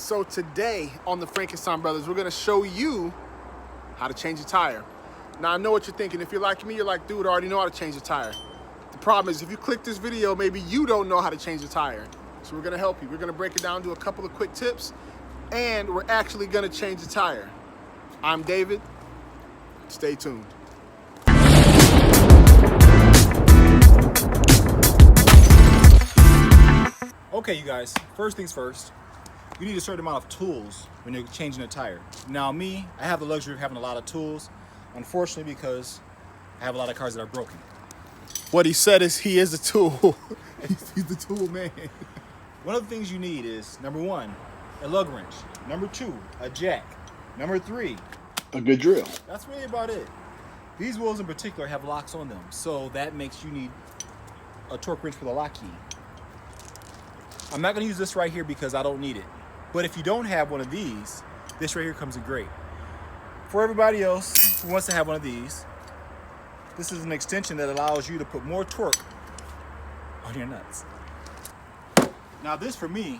So today on the Frankenstein Brothers, we're gonna show you how to change a tire. Now I know what you're thinking. If you're like me, you're like, dude, I already know how to change a tire. The problem is if you click this video, maybe you don't know how to change a tire. So we're gonna help you. We're gonna break it down to a couple of quick tips, and we're actually gonna change the tire. I'm David, stay tuned. Okay, you guys, first things first, you need a certain amount of tools when you're changing a tire. Now me, I have the luxury of having a lot of tools, unfortunately, because I have a lot of cars that are broken. What he said is he is a tool. He's the tool man. One of the things you need is, number one, a lug wrench. Number two, a jack. Number three, a good drill. That's really about it. These wheels in particular have locks on them, so that makes you need a torque wrench for the lock key. I'm not gonna use this right here because I don't need it. But if you don't have one of these, this right here comes in great. For everybody else who wants to have one of these, this is an extension that allows you to put more torque on your nuts. Now this for me,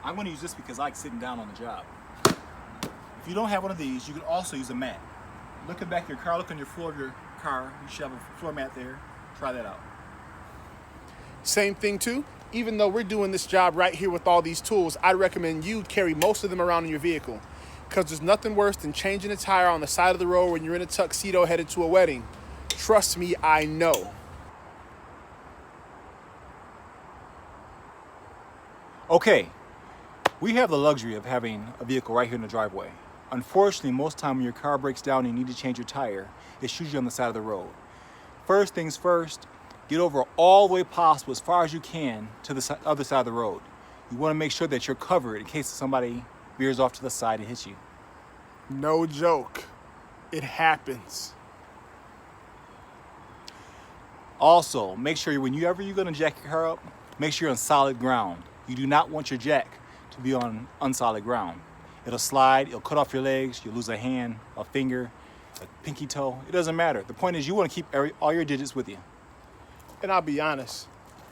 I'm gonna use this because I like sitting down on the job. If you don't have one of these, you can also use a mat. Look at back of your car, look on your floor of your car, you should have a floor mat there. Try that out. Same thing too. Even though we're doing this job right here with all these tools, I recommend you carry most of them around in your vehicle, because there's nothing worse than changing a tire on the side of the road when you're in a tuxedo headed to a wedding. Trust me, I know. Okay, we have the luxury of having a vehicle right here in the driveway. Unfortunately, most time when your car breaks down and you need to change your tire, it's usually on the side of the road. First things first, get over all the way possible as far as you can to the other side of the road. You want to make sure that you're covered in case somebody veers off to the side and hits you. No joke. It happens. Also, make sure whenever you're going to jack your car up, make sure you're on solid ground. You do not want your jack to be on unsolid ground. It'll slide, it'll cut off your legs, you'll lose a hand, a finger, a pinky toe. It doesn't matter. The point is you want to keep all your digits with you. And I'll be honest,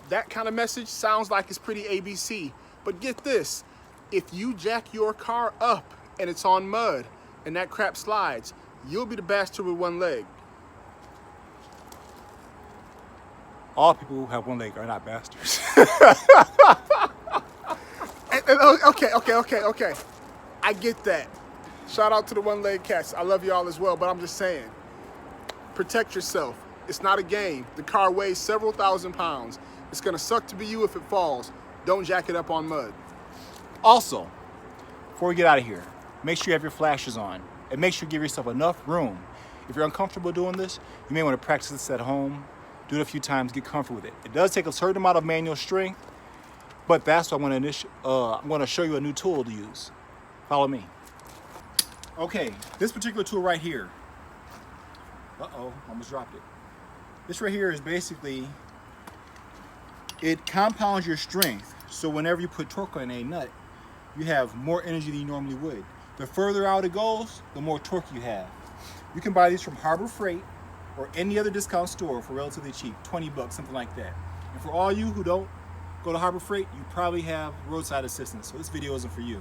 that kind of message sounds like it's pretty ABC. But get this, if you jack your car up and it's on mud and that crap slides, you'll be the bastard with one leg. All people who have one leg are not bastards. Okay. I get that. Shout out to the one-leg cats. I love y'all as well, but I'm just saying, protect yourself. It's not a game. The car weighs several thousand pounds. It's gonna suck to be you if it falls. Don't jack it up on mud. Also, before we get out of here, make sure you have your flashers on and make sure you give yourself enough room. If you're uncomfortable doing this, you may want to practice this at home, do it a few times, get comfortable with it. It does take a certain amount of manual strength, but that's what I'm going to show you a new tool to use. Follow me. Okay, this particular tool right here. Uh-oh, almost dropped it. This right here is basically, it compounds your strength. So whenever you put torque on a nut, you have more energy than you normally would. The further out it goes, the more torque you have. You can buy these from Harbor Freight or any other discount store for relatively cheap, 20 bucks, something like that. And for all you who don't go to Harbor Freight, you probably have roadside assistance, so this video isn't for you.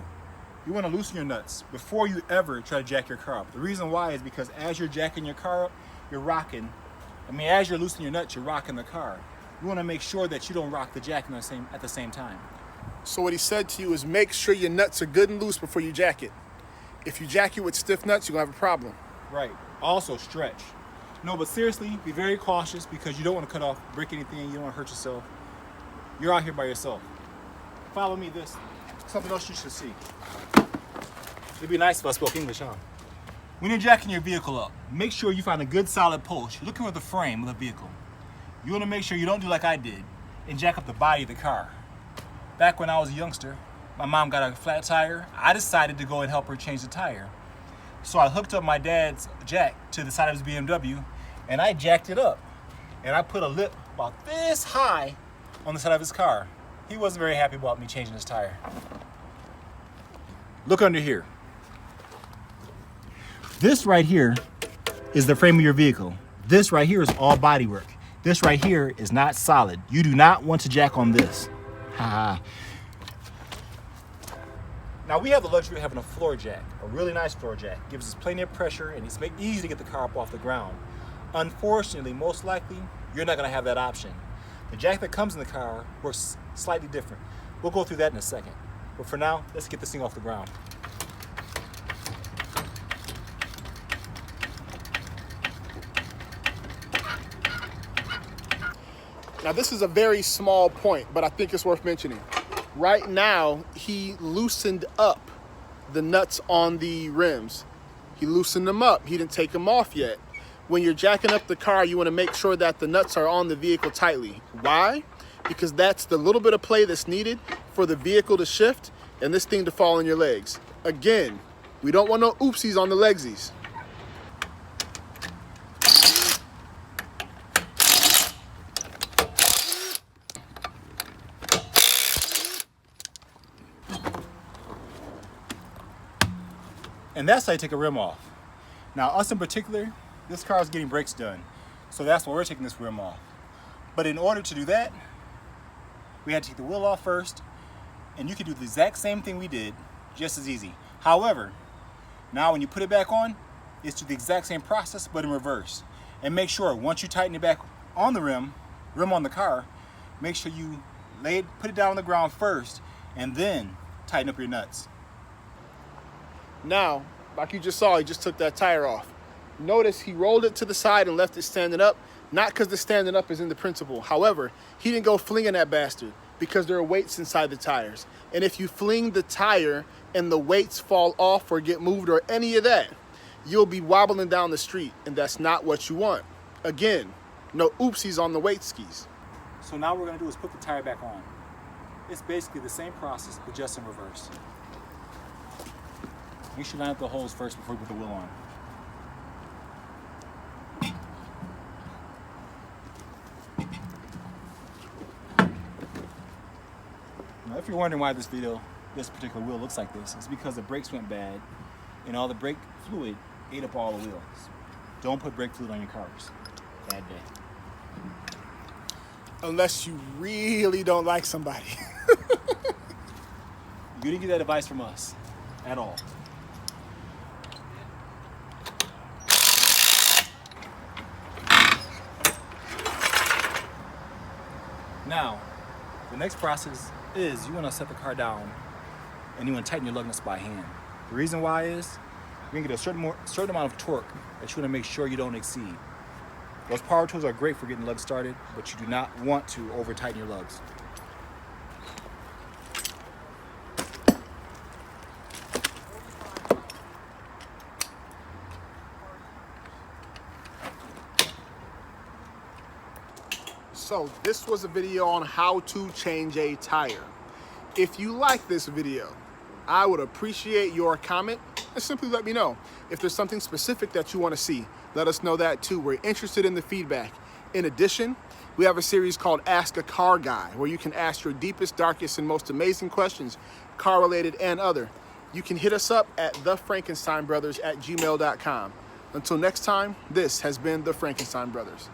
You want to loosen your nuts before you ever try to jack your car up. The reason why is because as you're jacking your car up, you're rocking. As you're loosening your nuts, you're rocking the car. You want to make sure that you don't rock the jack at the same time. So what he said to you is make sure your nuts are good and loose before you jack it. If you jack it with stiff nuts, you're gonna have a problem. Right. Also stretch. No, but seriously, be very cautious because you don't want to cut off, break anything, you don't want to hurt yourself. You're out here by yourself. Follow me, this. Something else you should see. It'd be nice if I spoke English, huh? When you're jacking your vehicle up, make sure you find a good solid post. You're looking at the frame of the vehicle. You want to make sure you don't do like I did and jack up the body of the car. Back when I was a youngster, my mom got a flat tire. I decided to go and help her change the tire. So I hooked up my dad's jack to the side of his BMW and I jacked it up. And I put a lip about this high on the side of his car. He wasn't very happy about me changing his tire. Look under here. This right here is the frame of your vehicle. This right here is all bodywork. This right here is not solid. You do not want to jack on this. Now we have the luxury of having a floor jack, a really nice floor jack. Gives us plenty of pressure and it's easy to get the car up off the ground. Unfortunately, most likely, you're not gonna have that option. The jack that comes in the car works slightly different. We'll go through that in a second. But for now, let's get this thing off the ground. Now this is a very small point, but I think it's worth mentioning. Right now, he loosened up the nuts on the rims. He loosened them up. He didn't take them off yet. When you're jacking up the car, you want to make sure that the nuts are on the vehicle tightly. Why? Because that's the little bit of play that's needed for the vehicle to shift and this thing to fall on your legs. Again, we don't want no oopsies on the legsies. And that's how you take a rim off. Now, us in particular, this car is getting brakes done. So that's why we're taking this rim off. But in order to do that, we had to take the wheel off first, and you could do the exact same thing we did, just as easy. However, now when you put it back on, it's the exact same process, but in reverse. And make sure, once you tighten it back on the rim on the car, make sure you put it down on the ground first, and then tighten up your nuts. Now, like you just saw, he just took that tire off. Notice he rolled it to the side and left it standing up, not because the standing up is in the principle. However, he didn't go flinging that bastard because there are weights inside the tires. And if you fling the tire and the weights fall off or get moved or any of that, you'll be wobbling down the street, and that's not what you want. Again, no oopsies on the weight skis. So now what we're gonna do is put the tire back on. It's basically the same process, but just in reverse. We should line up the holes first before we put the wheel on. Now, if you're wondering why this particular wheel looks like this, it's because the brakes went bad and all the brake fluid ate up all the wheels. Don't put brake fluid on your cars. Bad day. Unless you really don't like somebody. You didn't get that advice from us at all. Now, the next process is you want to set the car down and you want to tighten your lug nuts by hand. The reason why is you're going to get a certain amount of torque that you want to make sure you don't exceed. Those power tools are great for getting lugs started, but you do not want to over tighten your lugs. So this was a video on how to change a tire. If you like this video, I would appreciate your comment and simply let me know. If there's something specific that you want to see, let us know that too. We're interested in the feedback. In addition, we have a series called Ask a Car Guy, where you can ask your deepest, darkest, and most amazing questions, car related and other. You can hit us up at thefrankensteinbrothers@gmail.com. Until next time, this has been the Frankenstein Brothers.